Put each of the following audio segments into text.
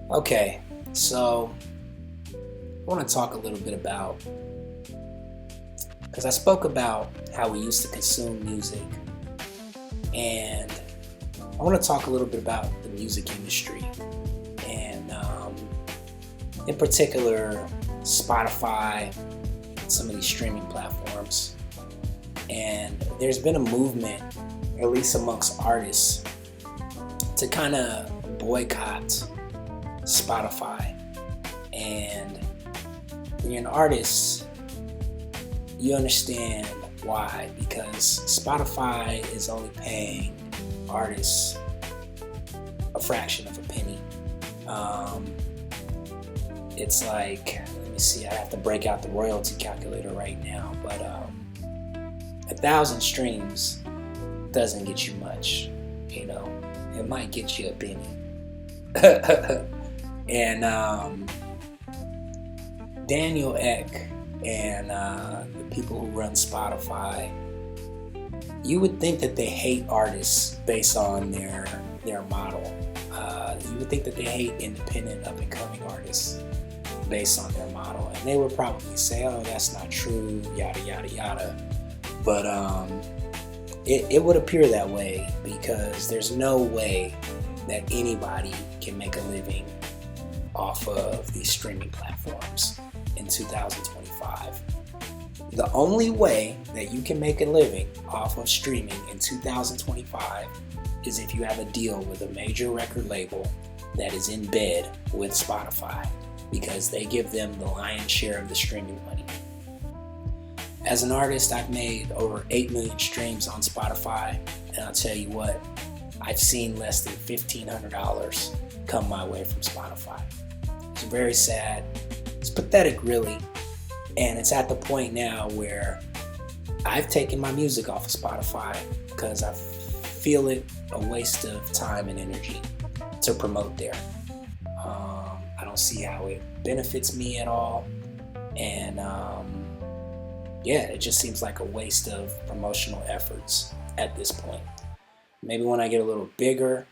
Okay, so I want to talk a little bit about, because I spoke about how we used to consume music, and I want to talk a little bit about the music industry, and in particular, Spotify, and some of these streaming platforms. And there's been a movement, at least amongst artists, to kind of boycott Spotify. And when you're an artist, you understand why, because Spotify is only paying artists a fraction of a penny. It's like, let me see, I have to break out the royalty calculator right now, but 1,000 streams doesn't get you much, it might get you a penny. And Daniel Ek and the people who run Spotify, you would think that they hate artists based on their model. You would think that they hate independent, up-and-coming artists based on their model. And they would probably say, oh, that's not true, yada, yada, yada. But it would appear that way, because there's no way that anybody can make a living off of these streaming platforms in 2025. The only way that you can make a living off of streaming in 2025 is if you have a deal with a major record label that is in bed with Spotify, because they give them the lion's share of the streaming money. As an artist, I've made over 8 million streams on Spotify, and I'll tell you what, I've seen less than $1,500 come my way from Spotify. It's very sad. It's pathetic, really. And it's at the point now where I've taken my music off of Spotify because I feel it a waste of time and energy to promote there. I don't see how it benefits me at all. And it just seems like a waste of promotional efforts at this point. Maybe when I get a little bigger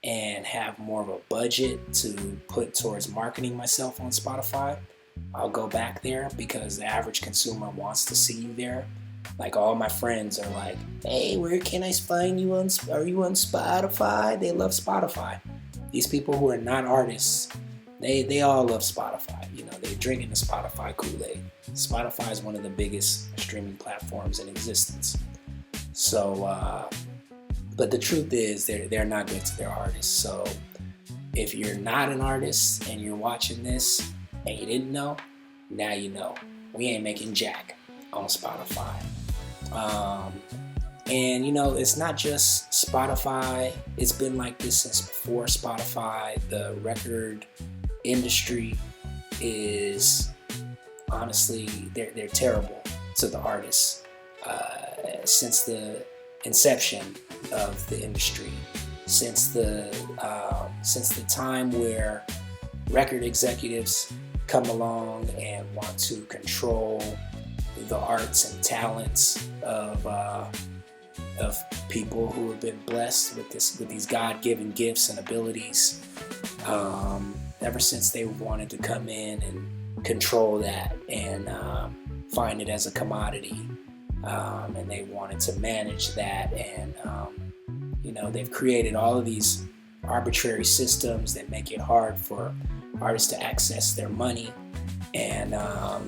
and have more of a budget to put towards marketing myself on Spotify, I'll go back there, because the average consumer wants to see you there. Like, all my friends are like, hey, where can I find you are you on Spotify? They love Spotify. These people who are not artists, they all love Spotify. They're drinking the Spotify Kool-Aid. Spotify is one of the biggest streaming platforms in existence. So, but the truth is, they're not good to their artists. So if you're not an artist and you're watching this and you didn't know, now you know. We ain't making jack on Spotify. And it's not just Spotify. It's been like this since before Spotify. The record industry is, honestly, they're terrible to the artists. Since the inception of the industry, since the time where record executives come along and want to control the arts and talents of people who have been blessed with these God-given gifts and abilities. Ever since they wanted to come in and control that and find it as a commodity, and they wanted to manage that, and they've created all of these arbitrary systems that make it hard for artists to access their money, and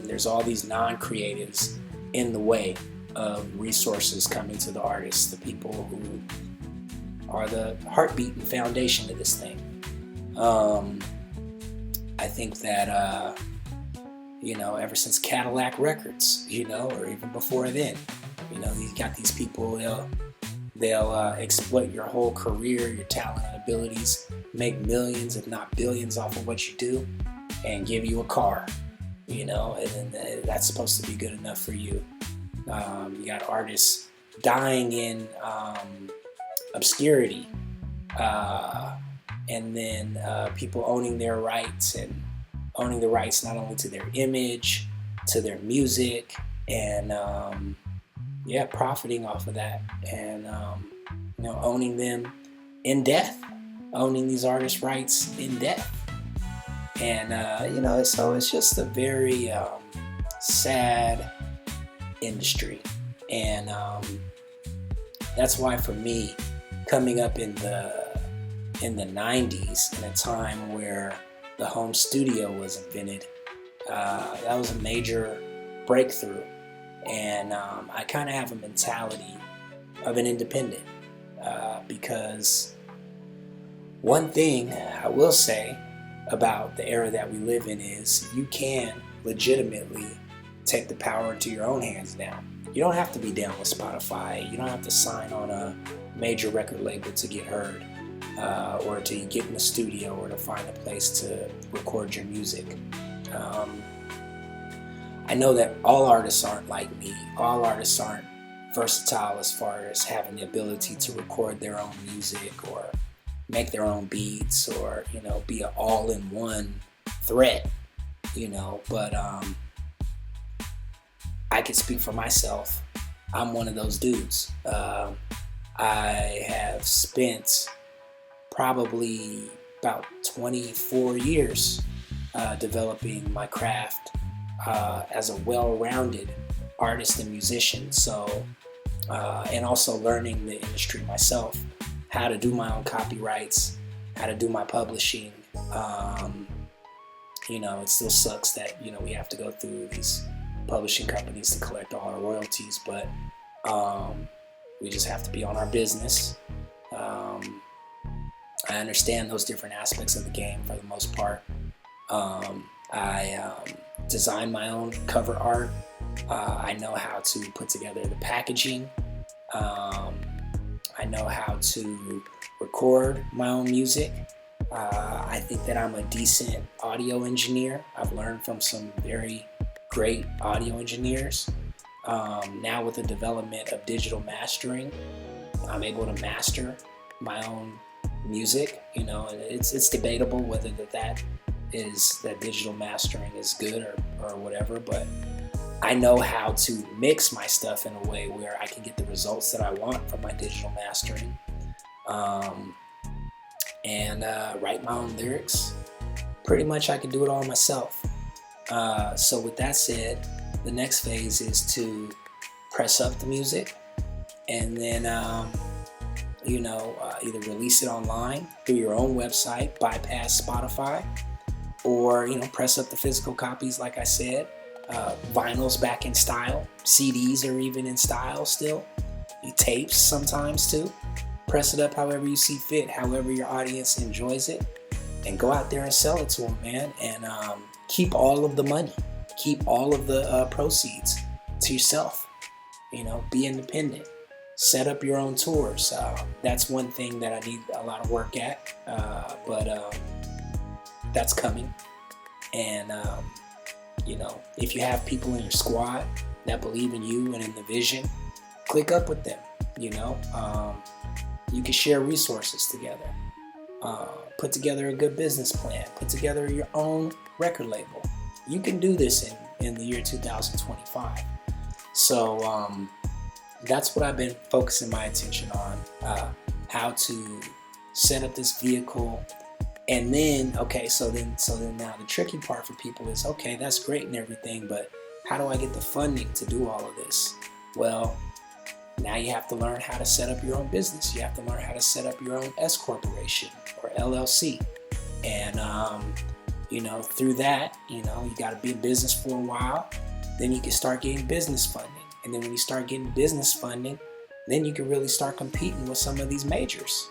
there's all these non-creatives in the way of resources coming to the artists, the people who are the heartbeat and foundation of this thing. I think that ever since Cadillac Records, or even before then, you got these people, they'll exploit your whole career, your talent and abilities, make millions if not billions off of what you do, and give you a car, and then that's supposed to be good enough for you. You got artists dying in obscurity, and then people owning their rights, and owning the rights not only to their image, to their music, and profiting off of that, and owning them in death, owning these artists' rights in death. And so it's just a very sad industry, and that's why for me, coming up in the 90s, in a time where the home studio was invented, that was a major breakthrough. And I kind of have a mentality of an independent, because one thing I will say about the era that we live in is you can legitimately take the power into your own hands now. You don't have to be down with Spotify. You don't have to sign on a major record label to get heard, or to get in the studio, or to find a place to record your music. I know that all artists aren't like me. All artists aren't versatile as far as having the ability to record their own music or make their own beats, or be an all-in-one threat. But I can speak for myself. I'm one of those dudes. I have spent probably about 24 years developing my craft as a well-rounded artist and musician. So, and also learning the industry myself, how to do my own copyrights, how to do my publishing. It still sucks that we have to go through these publishing companies to collect all our royalties, but we just have to be on our business. I understand those different aspects of the game for the most part. I design my own cover art. I know how to put together the packaging. I know how to record my own music. I think that I'm a decent audio engineer. I've learned from some very great audio engineers. Now with the development of digital mastering, I'm able to master my own music. And it's debatable whether that digital mastering is good or whatever, but I know how to mix my stuff in a way where I can get the results that I want from my digital mastering, and write my own lyrics. Pretty much I can do it all myself. So with that said, the next phase is to press up the music, and then either release it online through your own website, bypass Spotify, or press up the physical copies like I said. Vinyl's back in style. CDs are even in style still. Tapes sometimes too. Press it up however you see fit, however your audience enjoys it, and go out there and sell it to them, man. And keep all of the money. Keep all of the proceeds to yourself. Be independent. Set up your own tours. That's one thing that I need a lot of work at, but that's coming. And if you have people in your squad that believe in you and in the vision, click up with them. You can share resources together. Put together a good business plan. Put together your own record label. You can do this in the year 2025. So that's what I've been focusing my attention on. How to set up this vehicle. And then, so then now the tricky part for people is, okay, that's great and everything, but how do I get the funding to do all of this? Well, now you have to learn how to set up your own business. You have to learn how to set up your own S corporation or LLC. And, through that, you got to be in business for a while. Then you can start getting business funding. And then when you start getting business funding, then you can really start competing with some of these majors,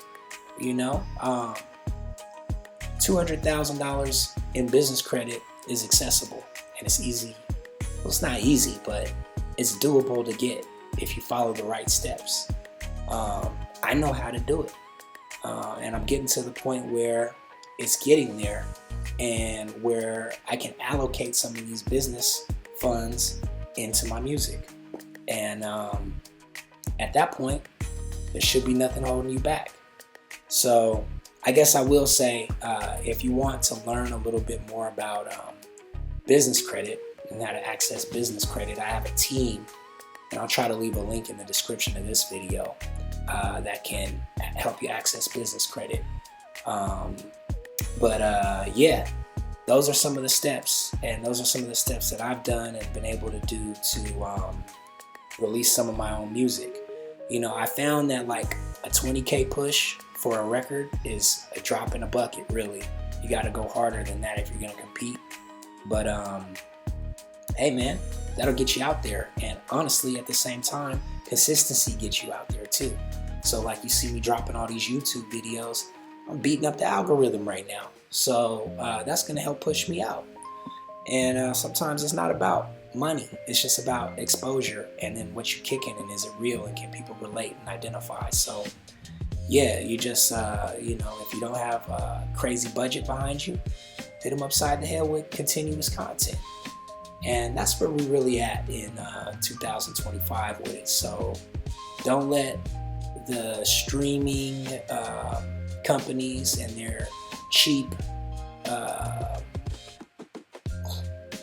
$200,000 in business credit is accessible and it's easy. Well, it's not easy, but it's doable to get if you follow the right steps. I know how to do it, and I'm getting to the point where it's getting there, and where I can allocate some of these business funds into my music. And at that point, there should be nothing holding you back. So I guess I will say, if you want to learn a little bit more about business credit and how to access business credit, I have a team, and I'll try to leave a link in the description of this video that can help you access business credit. those are some of the steps, and those are some of the steps that I've done and been able to do to release some of my own music. You know, I found that like a 20K push for a record is a drop in a bucket, really. You got to go harder than that if you're going to compete. But hey man, that'll get you out there. And honestly, at the same time, consistency gets you out there too. So like you see me dropping all these YouTube videos, I'm beating up the algorithm right now. So that's going to help push me out. And sometimes it's not about money. It's just about exposure and then what you're kicking, and is it real, and can people relate and identify. So yeah, you just, you know, if you don't have a crazy budget behind you, hit them upside the head with continuous content. And that's where we're really at in 2025 with it. So don't let the streaming companies and their cheap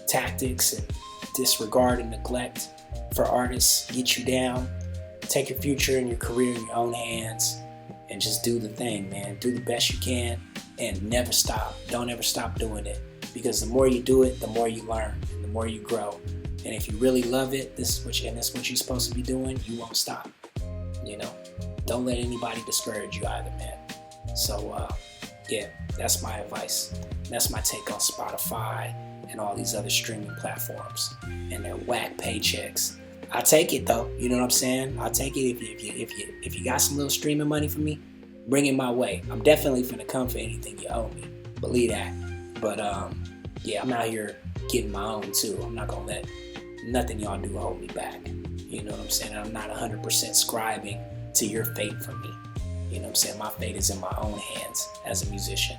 tactics and disregard and neglect for artists get you down. Take your future and your career in your own hands and just do the thing, man. Do the best you can and never stop. Don't ever stop doing it, because the more you do it, the more you learn and the more you grow. And if you really love it, this is what you're supposed to be doing, you won't stop. You know, don't let anybody discourage you either, man. So yeah, that's my advice. That's my take on Spotify and all these other streaming platforms and their whack paychecks. I take it though, you know what I'm saying? I'll take it if you got some little streaming money for me, bring it my way. I'm definitely finna come for anything you owe me, believe that. But yeah, I'm out here getting my own too. I'm not gonna let nothing y'all do hold me back. You know what I'm saying? I'm not 100% scribing to your fate for me. You know what I'm saying? My fate is in my own hands as a musician.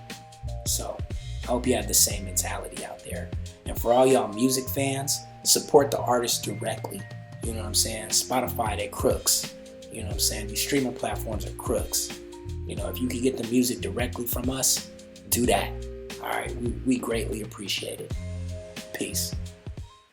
So I hope you have the same mentality out there. And for all y'all music fans, support the artists directly. You know what I'm saying? Spotify, they crooks. You know what I'm saying? These streaming platforms are crooks. You know, if you can get the music directly from us, do that. All right, we greatly appreciate it. Peace.